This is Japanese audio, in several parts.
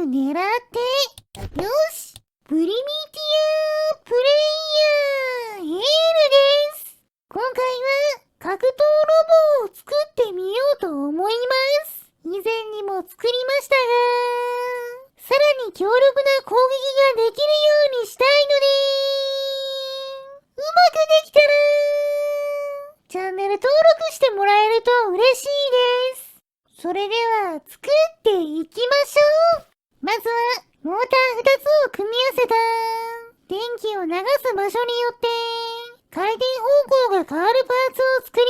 狙って。よし、プリミティアプレイヤーエールです。今回は格闘ロボを作ってみようと思います。以前にも作りましたが、さらに強力な攻撃ができるようにしたいので、うまくできたらチャンネル登録してもらえると嬉しいです。それでは作っていきましょう。まずはモーター2つを組み合わせた電気を流す場所によって回転方向が変わるパーツを作り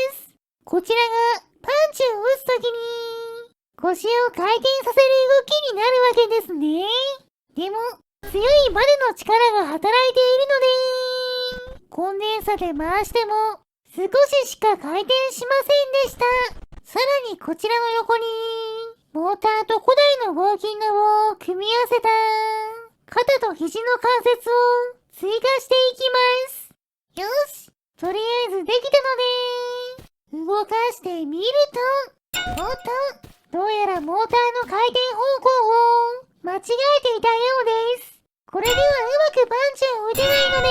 ます。こちらがパンチを打つときに腰を回転させる動きになるわけですね。でも強いバネの力が働いているので、コンデンサで回しても少ししか回転しませんでした。さらにこちらの横にモーターと古代の合金の棒を組み合わせた肩と肘の関節を追加していきます。よし、とりあえずできたので動かしてみると、おっと、どうやらモーターの回転方向を間違えていたようです。これではうまくパンチを打てないので、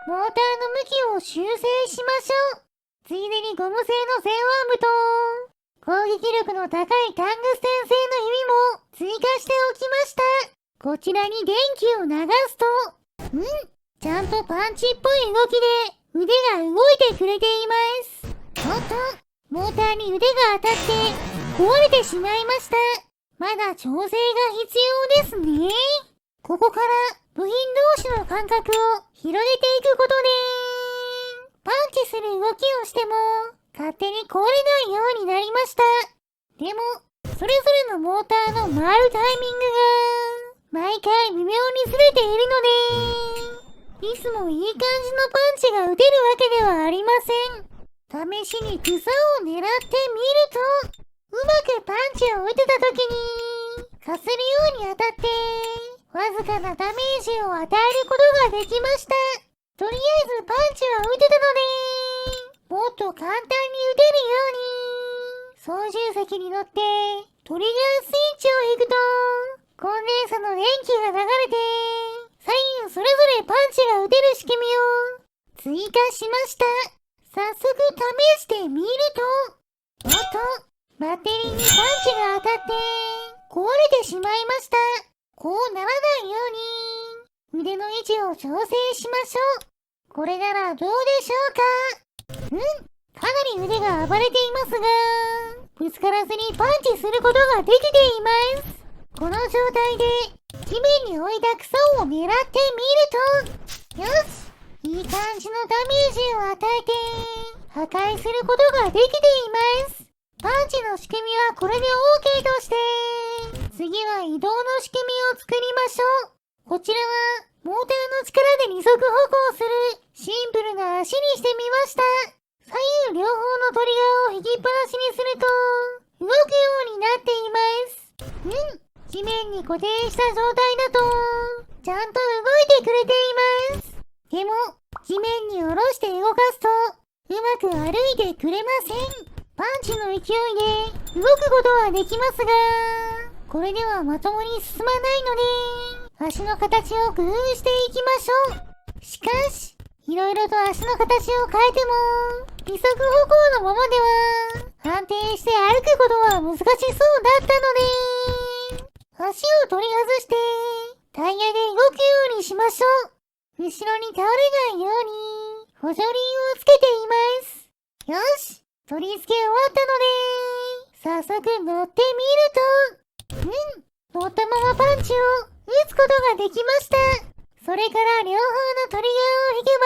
モーターの向きを修正しましょう。ついでにゴム製の前腕部と攻撃力の高いタングステン製の弓も追加しておきました。こちらに電気を流すと、ちゃんとパンチっぽい動きで腕が動いてくれています。おっと、モーターに腕が当たって壊れてしまいました。まだ調整が必要ですね。ここから部品同士の間隔を広げていくことで、パンチする動きをしても勝手に壊れないようになりました。でも、それぞれのモーターの回るタイミングが毎回微妙にずれているので、いつもいい感じのパンチが打てるわけではありません。試しに草を狙ってみると、うまくパンチを打てた時にかするように当たってわずかなダメージを与えることができました。とりあえずパンチは打てたので、もっと簡単に打てるように操縦席に乗ってトリガースイッチを引くとコンデンサの電気が流れて左右それぞれパンチが打てる仕組みを追加しました。早速試してみると、おっと、バッテリーにパンチが当たって壊れてしまいました。こうならないように腕の位置を調整しましょう。これならどうでしょうか。かなり腕が暴れていますが、ぶつからずにパンチすることができています。この状態で地面に置いた草を狙ってみると、よし、いい感じのダメージを与えて破壊することができています。パンチの仕組みはこれで OK として、次は移動の仕組みを作りましょう。こちらはモーターの力で二足歩行するシンプルな足にしてみました。左右両方のトリガーを引きっぱなしにすると動くようになっています。地面に固定した状態だとちゃんと動いてくれています。でも地面に下ろして動かすとうまく歩いてくれません。パンチの勢いで動くことはできますが、これではまともに進まないので足の形を工夫していきましょう。しかしいろいろと足の形を変えても二足歩行のままでは安定して歩くことは難しそうだったので、足を取り外してタイヤで動くようにしましょう。後ろに倒れないように補助輪をつけています。よし、取り付け終わったので早速乗ってみると、乗ったままパンチを打つことができました。それから両方のトリガーを引け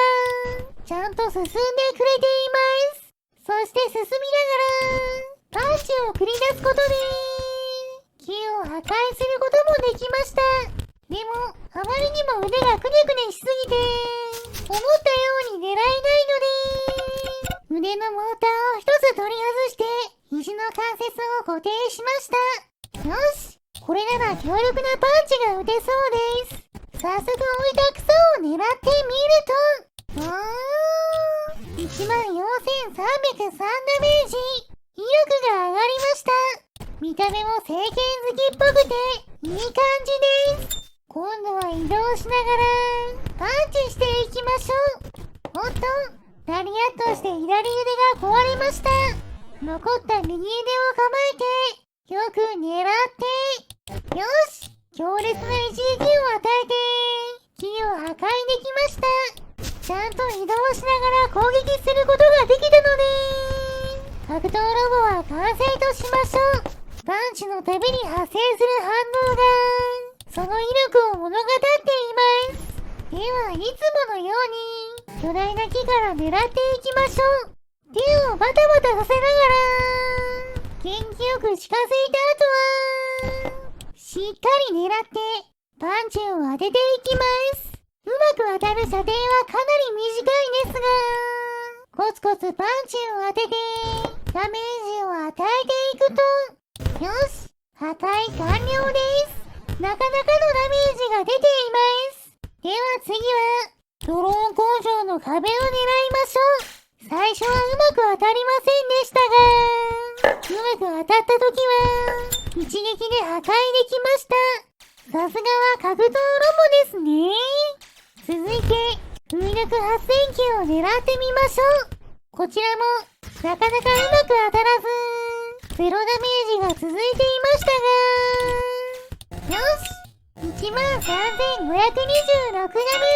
ばちゃんと進んでくれています。そして進みながらパンチを繰り出すことで木を破壊することもできました。でもあまりにも腕がくねくねしすぎて思ったように狙えないので、腕のモーターを一つ取り外して肘の関節を固定しました。よし、これなら強力なパンチが打てそうです。早速置いた草を狙ってみると、14,303ダメージ。威力が上がりました。見た目も正拳好きっぽくていい感じです。今度は移動しながらパンチしていきましょう。おっと、ラリアットして左腕が壊れました。残った右腕を構えてよく狙って、よし、強烈な一撃を与えて木を破壊できました。ちゃんと移動しながら攻撃することができたので、格闘ロボは完成としましょう。パンチのたびに発生する反応がその威力を物語っています。では、いつものように巨大な木から狙っていきましょう。手をバタバタさせながら元気よく近づいた後はしっかり狙ってパンチを当てていきます。うまく当たる射程はかなり短いですが、コツコツパンチを当ててダメージを与えていくと、よし、破壊完了です。なかなかのダメージが出ています。では次はドローン工場の壁を狙いましょう。最初はうまく当たりませんでしたが、うまく当たった時は一撃で破壊できました。さすがは格闘ロボですね。続いて風力発電機を狙ってみましょう。こちらもなかなかうまく当たらずゼロダメージが続いていましたが、よし、13526ダメ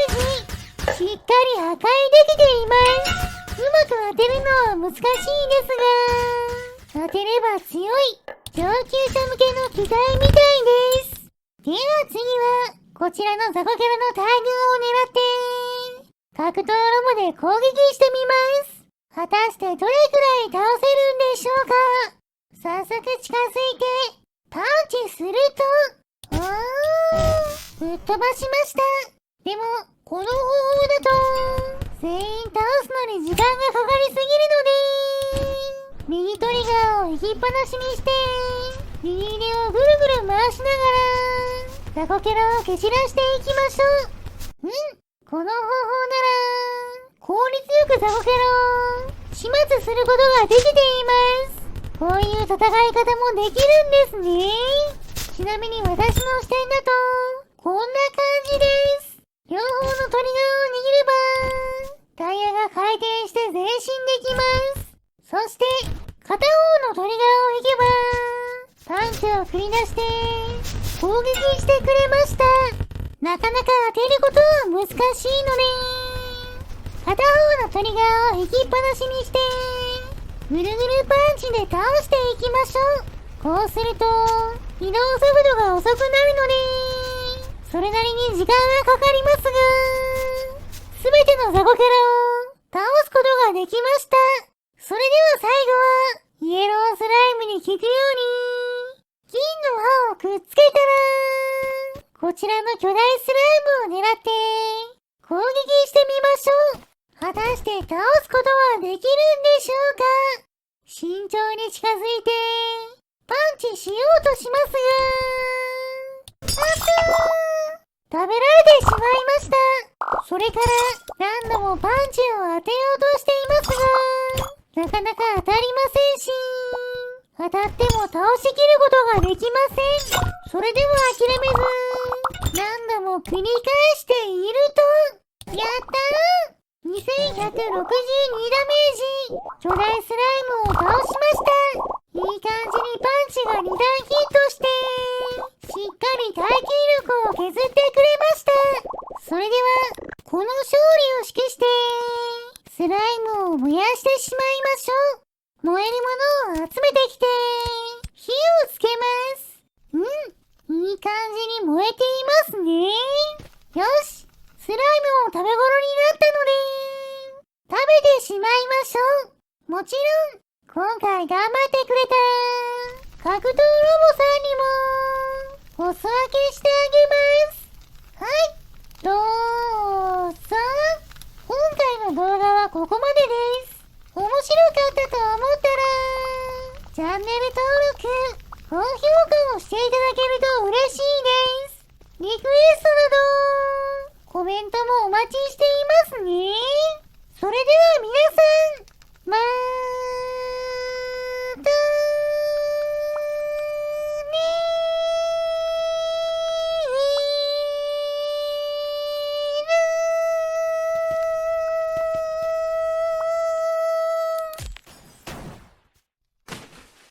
ージ、しっかり破壊できています。うまく当てるのは難しいですが、当てれば強い上級者向けの機体みたいです。では次はこちらの雑魚キャラの大群を狙って格闘ロボで攻撃してみます。果たしてどれくらい倒せるんでしょうか。早速近づいてパンチすると、ぶっ飛ばしました。でもこの方法だと全員倒すのに時間がかかりすぎるので、右トリガーを引きっぱなしにして右腕をぐるぐる回しながら雑魚キャラを蹴散らしていきましょう。この方法なら効率よく雑魚キャラを始末することができています。こういう戦い方もできるんですね。ちなみに私の視点だとこんな感じです。両方のトリガーを握ればタイヤが回転して前進できます。そして片方のトリガーを引けばパンチを繰り出して攻撃してくれました。なかなか当てることは難しいので、片方のトリガーを引きっぱなしにしてぐるぐるパンチで倒していきましょう。こうすると移動速度が遅くなるのでそれなりに時間がかかりますが、すべての雑魚キャラを倒すことができました。それでは最後はイエロースライムに効くように金の刃をくっつけたらこちらの巨大スライムを狙って攻撃してみましょう。果たして倒すことはできるんでしょうか。慎重に近づいてパンチしようとしますが、食べられてしまいました。それから何度もパンチを当てようとしていますが、なかなか当たりませんし、当たっても倒しきることができません。それでも諦めず何度も繰り返していると、やったー、2162ダメージ、巨大スライムを倒しました。いい感じにパンチが2段ヒットしてしっかり耐久力を削ってくれました。それではこの勝利を指揮してスライムを燃やしてしまいましょう。燃えるものを集めてきて火をつけます。いい感じに燃えていますね。よし、スライムも食べ頃になったので食べてしまいましょう。もちろん今回頑張ってくれた格闘ロボさんにもお裾分けしてあげます。はい、どうぞ。今回の動画はここまでです。面白かったと思ったらチャンネル登録、高評価をしていただけると嬉しいです。リクエストなどコメントもお待ちしていますね。それでは皆さん、まー